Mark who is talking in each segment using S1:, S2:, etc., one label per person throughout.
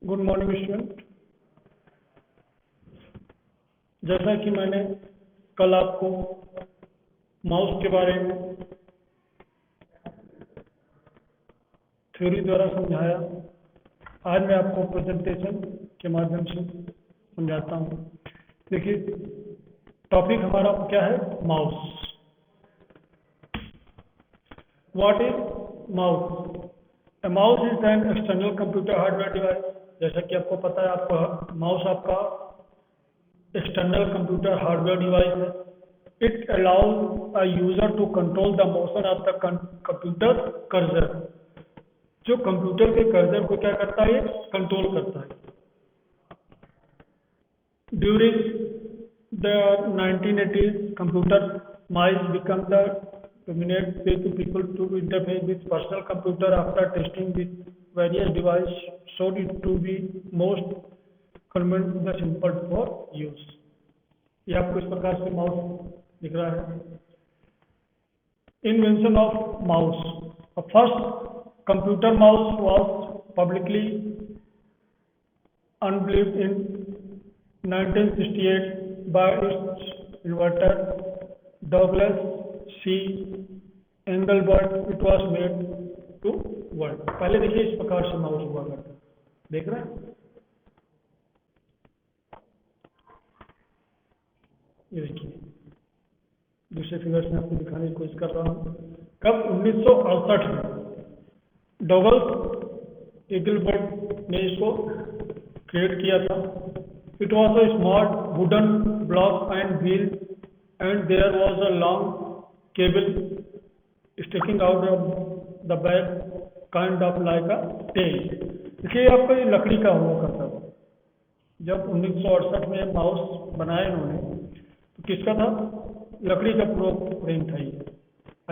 S1: Good morning student. जैसा कि मैंने कल आपको माउस के बारे में थ्योरी द्वारा समझाया, आज मैं आपको प्रेजेंटेशन के माध्यम से समझाता हूँ। देखिए, टॉपिक हमारा क्या है? Mouse. What is mouse? A mouse is an external computer hardware device। जैसा कि आपको पता है, आपका माउस आपका एक्सटर्नल कंप्यूटर हार्डवेयर डिवाइस है। It allows a user to control the motion of the computer cursor. जो कंप्यूटर के कर्सर को क्या करता है? कंट्रोल करता है। During the 1980s computer mice become the dominant way to people to interface with personal computer after testing with various devices showed it to be most convenient and simple for use। ये आपको इस प्रकार से mouse दिख रहा है। Invention of mouse। First computer mouse was publicly unveiled in 1968 by its inventor Douglas C. Engelbart। It was made to work। पहले देखिए इस प्रकार से माउस हुआ करता, देख रहे हैं? ये देखिए, दूसरे फिगर से आपको दिखाने की कोशिश कर रहा हूँ। कब? 1968 में डॉगलस एगलबर्ट ने इसको क्रिएट किया था। It was a small wooden block and wheel, and there was a long cable sticking out of the back, kind of like a tail। देखिए, आपका ये लकड़ी का हुआ करता था। जब 1968 में माउस बनाया इन्होंने, तो किसका था? लकड़ी का पूरा फ्रेम था ये।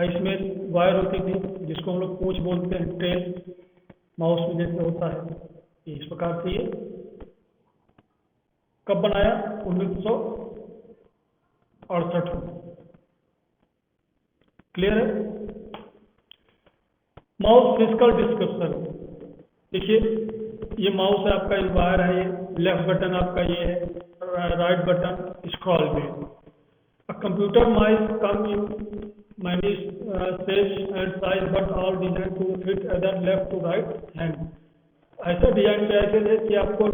S1: इसमें वायर होती थी जिसको हम लोग पूंछ बोलते हैं, टेल माउस में जैसे होता है। इस प्रकार से ये कब बनाया? 1968 में। क्लियर है? Mouse physical description. देखिए, ये माउस है आपका, ये वायर है, ये लेफ्ट बटन आपका ये है, right button scroll wheel. A computer mouse come in many shapes and size but all design to fit other left to right hand. ऐसा डिजाइन किया है कि आपको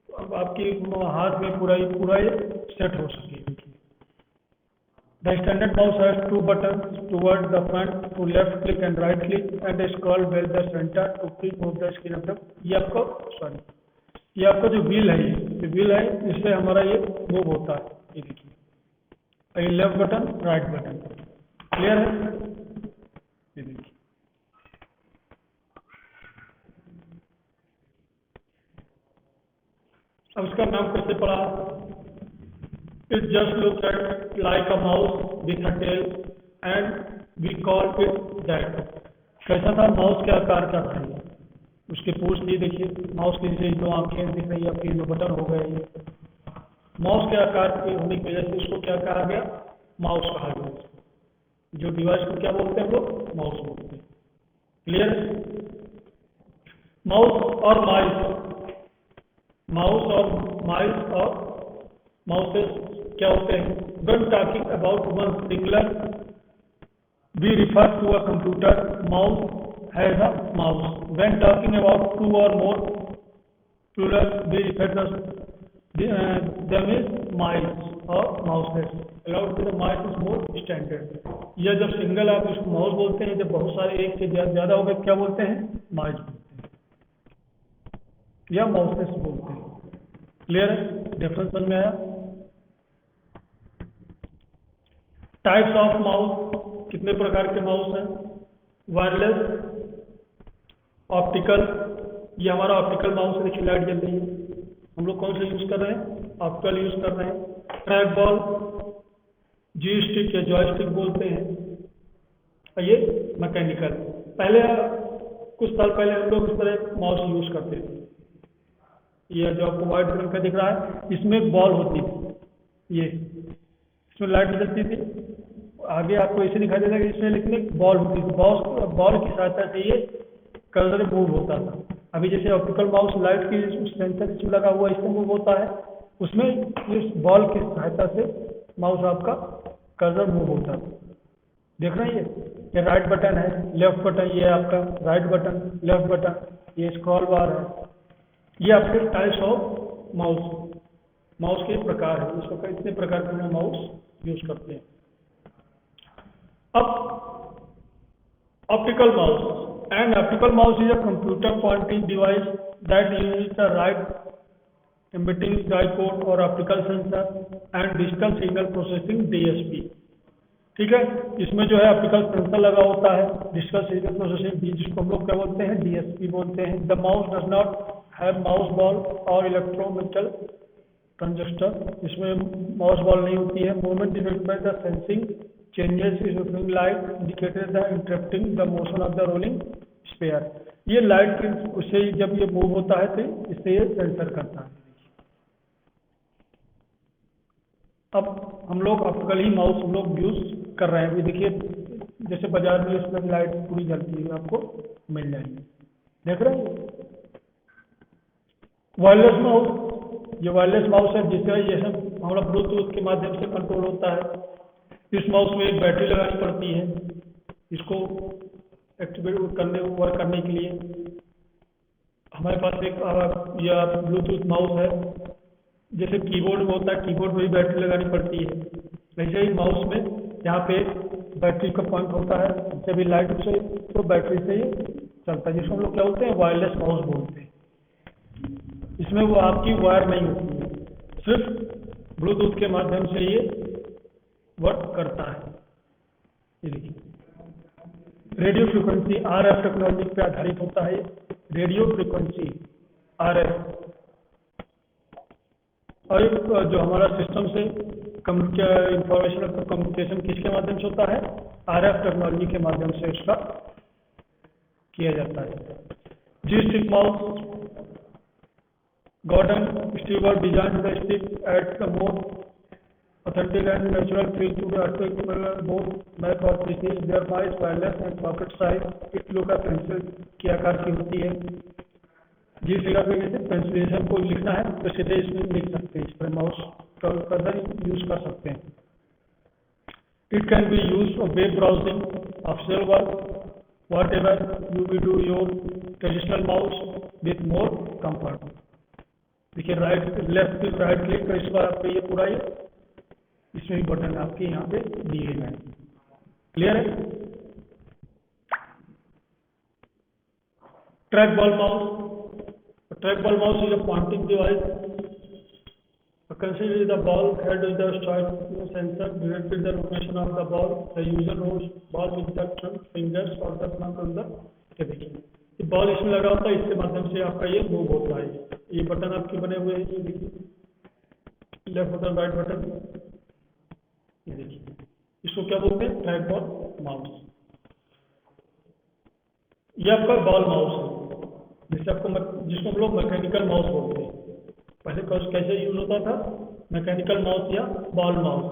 S1: अब आपकी हाथ में पूरा ये सेट हो सके। The standard mouse has two buttons toward the front to left click and right click, and a scroll wheel the center to quick move the screen of the। ये आपका जो व्हील है, ये व्हील है, इससे हमारा ये मूव होता है। ये देखिए, ये left button, right button. Clear है? ये देखिए, अब इसका नाम कैसे पड़ा? It just looks at like a mouse with a tail and we call it that। कैसा था? माउस के आकार का था ये। उसके पूंछ भी देखिए, माउस की जैसे दो आंखें दिख रही है आपकी, दो बटन हो गए। ये माउस के आकार के होने की वजह से इसको क्या कहा गया? माउस कहा गया। जो डिवाइस को क्या बोलते हैं हम लोग? माउस बोलते हैं। क्लियर? माउस और माउसेस क्या होते हैं? When talking about one singular, we refer to a computer mouse as a mouse। When talking about two or more plural, we refer to them as mice or mouses। Allowed to the mice is more standard। यह जब single आप इसको mouse बोलते हैं, जब बहुत सारे एक से ज्यादा हो गए क्या बोलते हैं? माइस बोलते हैं या माउसेस बोलते हैं। क्लियर है? डिफरेंस समझ में आया? Types of mouse. कितने प्रकार के माउस हैं? Wireless, optical. ये हमारा ऑप्टिकल माउस है। देखिए, लाइट जल रही है। हम लोग कौन सा यूज कर रहे हैं? ऑप्टिकल यूज कर रहे हैं। ट्रैक बॉल, जी स्टिक या जॉयस्टिक बोलते हैं। और ये मैकेनिकल। पहले कुछ साल पहले हम लोग इस तरह माउस यूज करते थे। ये जो आपको व्हाइट रंग का दिख रहा है, इसमें एक बॉल होती थी, ये इसमें लाइट जलती थी। आगे आपको ऐसे दिखाई देगा कि इसमें लेकिन एक बॉल होती थी। बॉल की सहायता से ये कर्सर मूव होता था। अभी जैसे ऑप्टिकल माउस लाइट की सेंसर इसमें लगा हुआ है, इसमें मूव होता है, उसमें इस बॉल की सहायता से माउस आपका कर्सर मूव होता है। देख रहे हैं ये राइट बटन है, लेफ्ट बटन ये आपका राइट बटन, लेफ्ट बटन, ये स्क्रॉल बार है। ये आपके टाइप्स ऑफ माउस के प्रकार है, इस प्रकार इतने प्रकार के हम माउस यूज करते हैं। अब optical mouse, and optical mouse is a computer pointing device that uses the right emitting dipole or optical sensor and digital signal processing DSP। ठीक है, इसमें जो है ऑप्टिकल सेंसर लगा होता है, डिजिटल सिग्नल प्रोसेसिंग जिसको हम लोग क्या बोलते हैं, DSP बोलते हैं। The mouse does not have mouse ball और इलेक्ट्रोमेटल ट्रांजिस्टर, इसमें माउस बॉल नहीं होती है। Movement detected by the sensing changes is moving light indicated the interrupting the motion of the rolling sphere। ये लाइट उससे जब ये मूव होता है तो इससे ये सेंसर करता है। अब हम लोग ऑप्टिकल ही माउस हम लोग यूज कर रहे हैं। अभी देखिए जैसे बाजार में इसमें लाइट पूरी जलती है, आपको मिल जाएगी, देख रहे हैं। वायरलेस माउस, ये वायरलेस माउस है जिससे ये सब हमारा ब्लूटूथ के माध्यम से कंट्रोल होता है। इस माउस में एक बैटरी लगानी पड़ती है इसको एक्टिवेट करने वर्क करने के लिए। हमारे पास एक यह ब्लूटूथ माउस है, जैसे कीबोर्ड में होता है, कीबोर्ड में भी बैटरी लगानी पड़ती है, वैसे ही माउस में यहाँ पे बैटरी का पॉइंट होता है, जब भी लाइट से तो बैटरी से ही चलता है, जिसको हम लोग क्या बोलते हैं, वायरलेस माउस बोलते हैं। इसमें वो आपकी वायर नहीं होती है, सिर्फ ब्लूटूथ के माध्यम से ये वर्क करता है। ये देखिए रेडियो फ्रिक्वेंसी RF टेक्नोलॉजी पे आधारित होता है। रेडियो फ्रिक्वेंसी RF, और जो हमारा सिस्टम से इंफॉर्मेशन और कम्युनिकेशन किसके माध्यम से होता है, RF टेक्नोलॉजी के माध्यम से उसका किया जाता है। G-stick mouse, Gordon Stewart designed the stick at the most authentic and natural feel to the articulate both math और precision, thereby wireless and pocket size। इस किलो का पेंसिल के आकार की होती है। जिस जगह पे जैसे पेंसिलेशन को लिखना है तो सीधे इसमें लिख सकते हैं, इस पर माउस का कर्सर यूज कर सकते हैं। It can be use for web browsing, official work, whatever you will do your traditional mouse with more comfort। देखिए लेफ्ट राइट क्लिक का इस बार आपको ये पूरा ही इसमें भी बटन आपके यहाँ पे दिए गए हैं। क्लियर है। Track ball mouse is a pointing device consider the ball head with the strike sensor directed the location of the ball। The user holds ball with the thumb fingers or the thumb on the देखिए ball इसमें लगा होता है, इसके माध्यम से आपका ये मूव होता है। ये बटन आपके बने हुए हैं, ये देखिए लेफ्ट बटन राइट बटन, ये देखिए इसको क्या बोलते हैं, ट्रैक बॉल माउस। ये आपका बॉल माउस है जिसको हम लोग मैकेनिकल माउस बोलते हैं। पहले कैसे यूज होता था, मैकेनिकल माउस या बॉल माउस।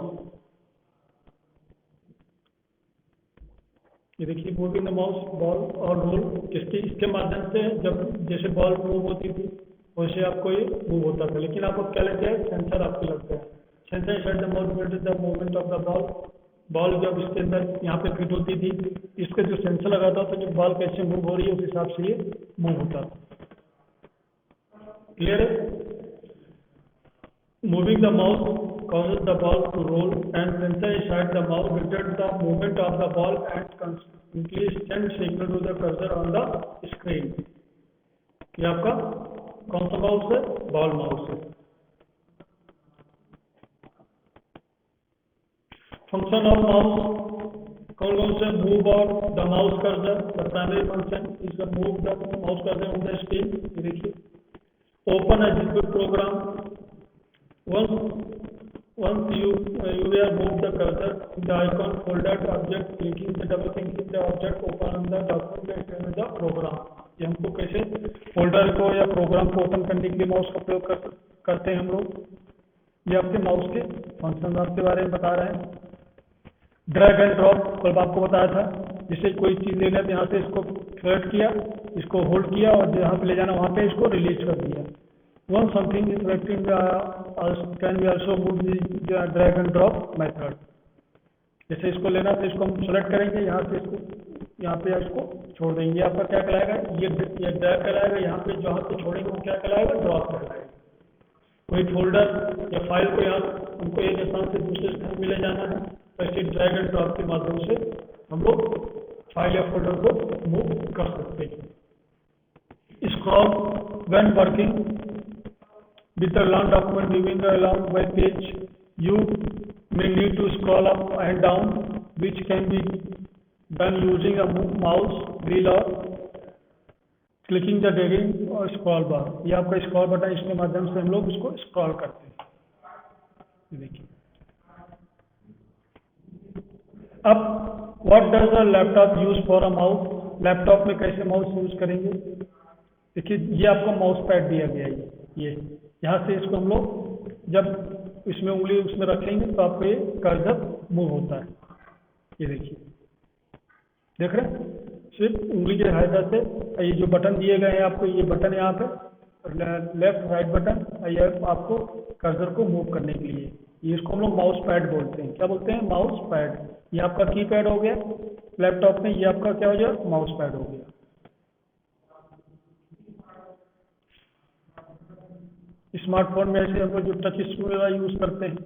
S1: ये देखिए मूविंग द माउस बॉल और रोल, इसके माध्यम से जब जैसे बॉल मूव होती थी वैसे आपको ये मूव होता था। लेकिन आपको क्या लगता है, सेंसर आपको लगता है। Sensor set the movement of the ball जब इसके अंदर यहाँ पे फिट होती थी, इसका जो सेंसर लगाता था कि बॉल कैसे मूव हो रही है उस हिसाब से ये मूव होता था। क्लियर है। Moving the mouse causes the ball to roll and sensor inside the mouse detects the movement of the ball and constantly send signal to the cursor on the screen। ये आपका कौन सा mouse है, ball mouse है। Function of mouse कौन से, move और the mouse cursor. The primary function is the move the mouse cursor on the screen. ये देखिए open execute program. Once you have moved the cursor, the icon folded object, clicking the double clicking the object open on the document and the program। ये हमको कैसे folder को या programme को open करने के लिए माउस का प्रयोग करते हैं हम लोग। ये आपके माउस के फंक्शन के बारे में बता रहे हैं। ड्रैग एंड ड्रॉप कल आपको बताया था, जिसे कोई चीज़ लेना है तो यहाँ से इसको सेलेक्ट किया, इसको होल्ड किया और जहाँ पे ले जाना वहाँ पे इसको रिलीज कर दिया। One something is selecting can be also move the drag and drop method. जैसे इसको लेना तो इसको हम सेलेक्ट करेंगे, यहाँ से इसको यहाँ पे इसको छोड़ देंगे, आपका क्या कहलाएगा, ये ड्रैग कहलाएगा। यहाँ पे जहाँ पे छोड़ेंगे वो क्या कहलाएगा, ड्रॉप कहलाएगा। कोई फोल्डर या फाइल को यहाँ हमको एक स्थान से दूसरे स्थान में ले जाना है, तो इसे ड्रैग एंड ड्रॉप के माध्यम से हम लोग फाइल या फोल्डर को मूव कर सकते हैं। Scroll when working with the learn document moving along by page, you may need to scroll up and down, which can be done using a mouse wheel or clicking the heading और scroll बार। ये आपका scroll button, इसके माध्यम से हम लोग इसको scroll करते हैं। देखिए अब what does a laptop use for a mouse, laptop में कैसे माउस यूज करेंगे। देखिए ये आपको माउस पैड दिया गया है, ये यहाँ से इसको हम लोग जब इसमें उंगली उसमें रखेंगे तो आपको ये कर्सर मूव होता है। ये देखिए, देख रहे हैं, सिर्फ उंगली की सहायता से ये जो बटन दिए गए हैं आपको, ये बटन यहाँ पे लेफ्ट राइट बटन, ये आपको कर्सर को मूव करने के लिए, ये इसको हम लोग माउस पैड बोलते हैं। क्या बोलते हैं, माउस पैड। ये आपका की पैड हो गया लैपटॉप में, ये आपका क्या हो गया, माउस पैड हो गया। स्मार्टफोन में ऐसे हम लोग जो टच स्क्रीन यूज करते हैं,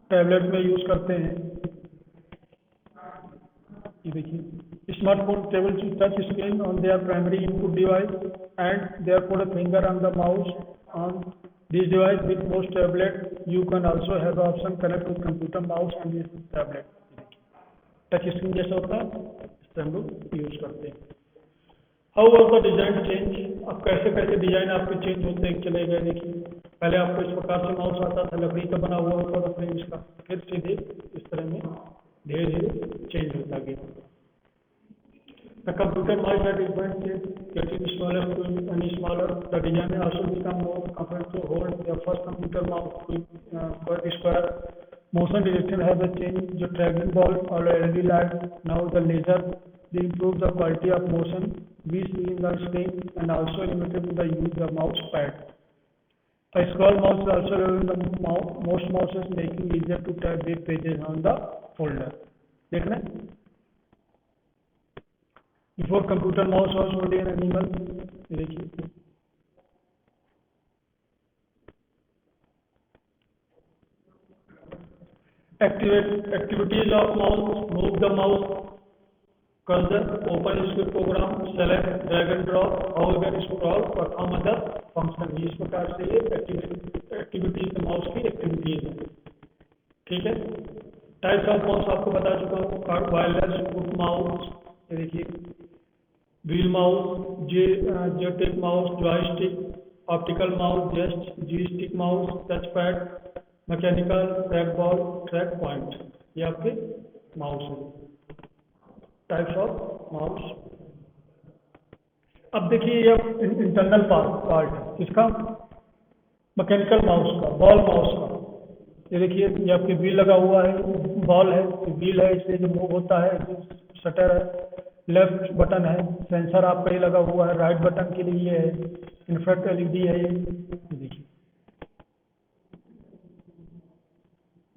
S1: टैबलेट में यूज करते हैं। ये देखिए, smartphone table to touch screen on there primary input device and therefore a finger on the mouse on this device. With most tablet you can also have the option connect with computer mouse and this tablet. Touch screen जैसा होता है, इससे हम लोग use करते हैं। How was the design change, अब कैसे कैसे डिजाइन आपके चेंज होते चले गए। देखिए पहले आपको इस प्रकार से माउस आता था, लकड़ी का बना हुआ होता था फ्रेम इसका, फिर सीधे इस तरह में धीरे धीरे चेंज होता गया। The computer mouse had different shape, getting smaller and smaller. The design has also become more compact to hold. The first computer mouse quite square. Motion direction has a change. The tracking ball or LED light. Now the laser. They improve the quality of motion we see in the screen and also limited the use of mouse pad. A scroll mouse is also available in the most mouses, making it easier to type web pages on the folder. देखना before computer mouse was only an animal. देखिए activities of mouse, move the mouse cursor, open script program, select, drag and drop, however scroll, perform other function. इस प्रकार से ये activities mouse की activities है। ठीक है, टाइप्स ऑफ माउस आपको बता चुका हूँ, वायरलेस, फुट माउस, देखिए व्हील माउस, जेटेक माउस, जॉयस्टिक, ऑप्टिकल माउस, जेस्ट, G stick mouse, touch pad, mechanical, track ball, track point, ये आपके माउस है, टाइप्स ऑफ माउस। अब देखिए ये इंटरनल पार्ट है किसका, मैकेनिकल माउस का, बॉल माउस का। ये देखिए ये आपके व्हील लगा हुआ है, बॉल है, व्हील है, इससे जो मूव होता है, शटर है, लेफ्ट बटन है, सेंसर आपका ही लगा हुआ है, राइट बटन के लिए ये है, इनफ्रारेड एलईडी है ये। देखिए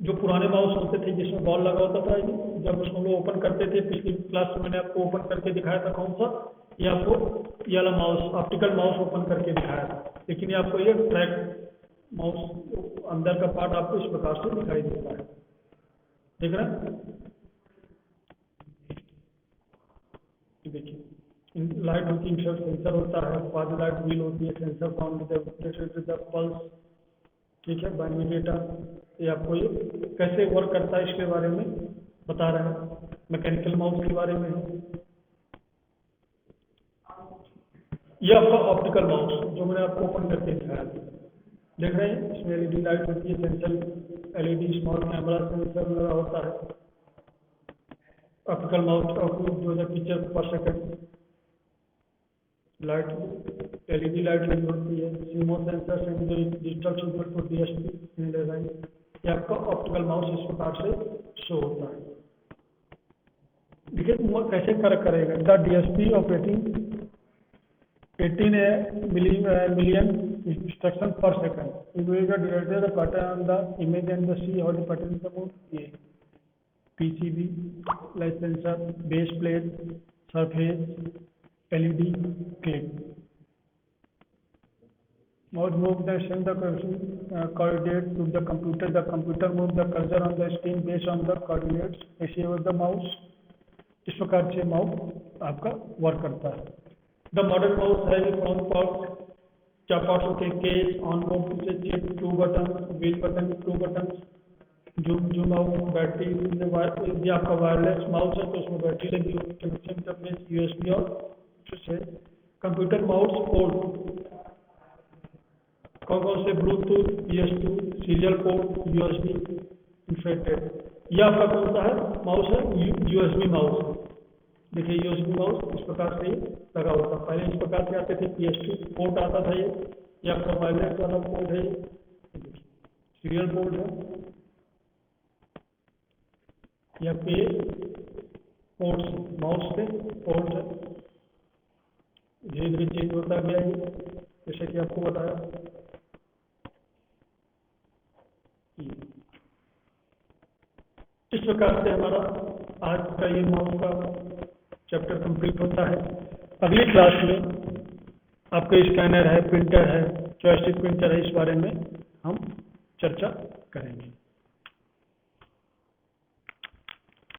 S1: जो पुराने माउस होते थे जिसमें बॉल लगा होता था, जब उसको हम लोग ओपन करते थे, पिछली क्लास में मैंने आपको ओपन करके दिखाया था कौन सा, ये आपको ये वाला माउस, ऑप्टिकल माउस ओपन करके दिखाया था। लेकिन ये आपको ये ट्रैक माउस अंदर का पार्ट आपको इस प्रकार से दिखाई देता है, देख रहे हैं। देखिए लाइट होती है, सेंसर होता है, बाद लाइट व्हील होती है, सेंसर फाउंड द पल्स। ठीक है, बाइनरी डेटा, ये आपको ये कैसे वर्क करता है इसके बारे में बता रहे हैं। मैकेनिकल माउस के बारे में है, ये आपका ऑप्टिकल माउस जो मैंने आपको ओपन करके दिखाया था, देख रहे हैं। इसमें एलईडी लाइट होती है, sensor LED, small camera sensor लगा होता है। ऑप्टिकल माउस जो है पिक्चर पर सेकंड, लाइट एलईडी लाइट लगी होती है, CMOS sensor digital signal to DSP design, ये आपका ऑप्टिकल माउस इस प्रकार से शो होता है। देखिए कैसे करेगा, the DSP operating 18 million instructions per second. It will direct the pattern on the image and the see how the pattern is moved. ये PCB, light sensor, base plate, surface, LED, clip. Mouse move the send the coordinate to the computer. The computer move the cursor on the screen based on the coordinates received with the mouse. इस प्रकार से mouse आपका work करता है। The modern mouse has a front part, parts होते हैं case, on board chip, 2 buttons, wheel button, 2 buttons, zoom out, battery, ये आपका वायरलेस माउस है तो उसमें बैटरी लगी हुई, कनेक्शन इंटरफेस USB और से कंप्यूटर माउस पोर्ट कौन से Bluetooth, PS2, serial port, USB, infrared. यह आपका कौन सा है माउस है, USB माउस है। देखिए USB माउस इस प्रकार से लगा हुआ था, पहले इस प्रकार से आते थे, PS2 पोर्ट आता था, ये आपका वायरलेस वाला पोर्ट है, सीरियल पोर्ट है, या पे पोर्ट्स माउस पे पोर्ट है, धीरे धीरे चेंज होता गया है जैसे कि आपको बताया। इस प्रकार से हमारा आज का ये माउस का चैप्टर कंप्लीट होता है। अगली क्लास में आपका स्कैनर है, प्रिंटर है, जॉयस्टिक प्रिंटर है, इस बारे में हम चर्चा करेंगे।